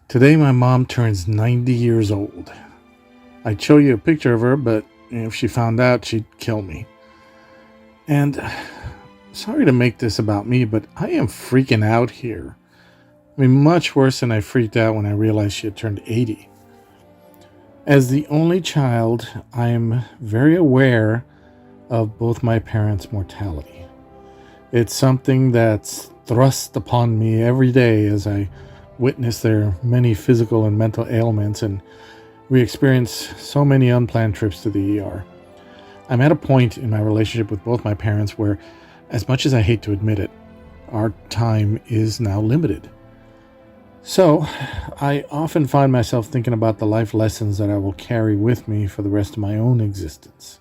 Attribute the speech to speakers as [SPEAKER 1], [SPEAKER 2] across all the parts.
[SPEAKER 1] Today, my mom turns 90 years old. I'd show you a picture of her, but if she found out, she'd kill me. And sorry to make this about me, but I am freaking out here. I mean, much worse than I freaked out when I realized she had turned 80. As the only child, I am very aware of both my parents' mortality. It's something that's thrust upon me every day as I witness their many physical and mental ailments, and we experience so many unplanned trips to the ER. I'm at a point in my relationship with both my parents where, as much as I hate to admit it, our time is now limited. So, I often find myself thinking about the life lessons that I will carry with me for the rest of my own existence.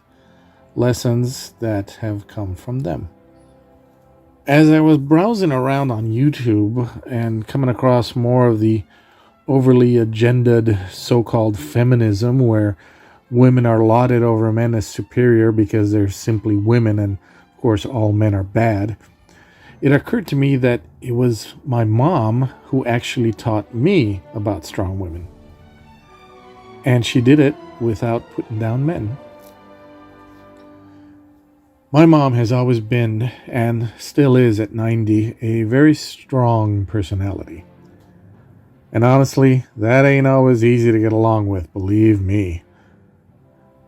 [SPEAKER 1] Lessons that have come from them. As I was browsing around on YouTube and coming across more of the overly agendaed so-called feminism where women are lauded over men as superior because they're simply women and of course all men are bad, it occurred to me that it was my mom who actually taught me about strong women. And she did it without putting down men. My mom has always been, and still is at 90, a very strong personality. And honestly, that ain't always easy to get along with, believe me.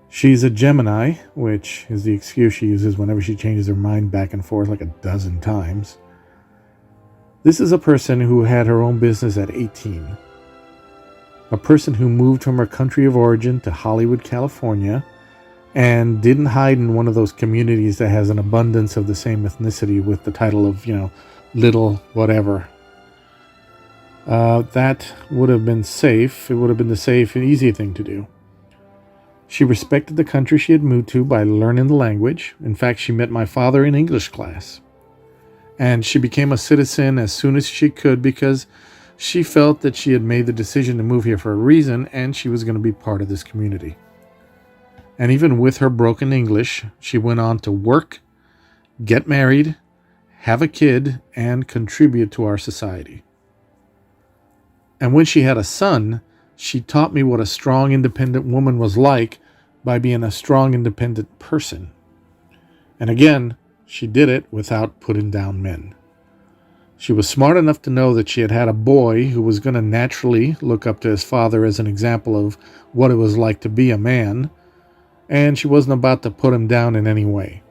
[SPEAKER 1] She's a Gemini, which is the excuse she uses whenever she changes her mind back and forth like a dozen times. This is a person who had her own business at 18. A person who moved from her country of origin to Hollywood, California, and didn't hide in one of those communities that has an abundance of the same ethnicity with the title of, little whatever. That would have been safe. It would have been the safe and easy thing to do. She respected the country she had moved to by learning the language. In fact, she met my father in English class. And she became a citizen as soon as she could because she felt that she had made the decision to move here for a reason and she was going to be part of this community. And even with her broken English, she went on to work, get married, have a kid, and contribute to our society. And when she had a son, she taught me what a strong, independent woman was like by being a strong, independent person. And again, she did it without putting down men. She was smart enough to know that she had a boy who was going to naturally look up to his father as an example of what it was like to be a man, and she wasn't about to put him down in any way.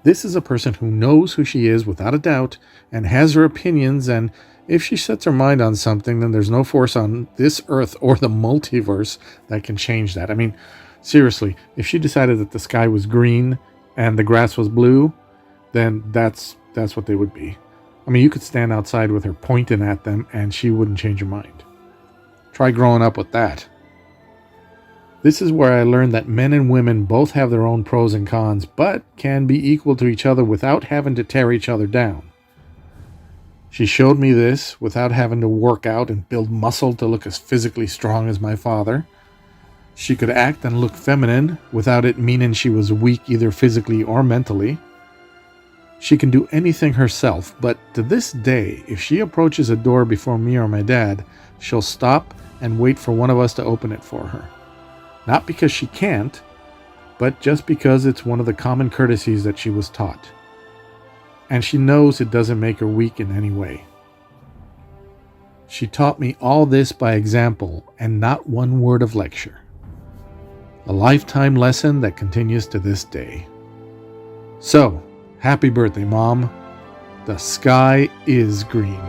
[SPEAKER 1] This is a person who knows who she is without a doubt and has her opinions, and if she sets her mind on something, then there's no force on this earth or the multiverse that can change that. I mean, seriously, if she decided that the sky was green and the grass was blue, then that's what they would be. I mean, you could stand outside with her pointing at them and she wouldn't change her mind. Try growing up with that. This is where I learned that men and women both have their own pros and cons, but can be equal to each other without having to tear each other down. She showed me this without having to work out and build muscle to look as physically strong as my father. She could act and look feminine without it meaning she was weak either physically or mentally. She can do anything herself, but to this day, if she approaches a door before me or my dad, she'll stop and wait for one of us to open it for her. Not because she can't, but just because it's one of the common courtesies that she was taught. And she knows it doesn't make her weak in any way. She taught me all this by example and not one word of lecture. A lifetime lesson that continues to this day. So, happy birthday, Mom. The sky is green.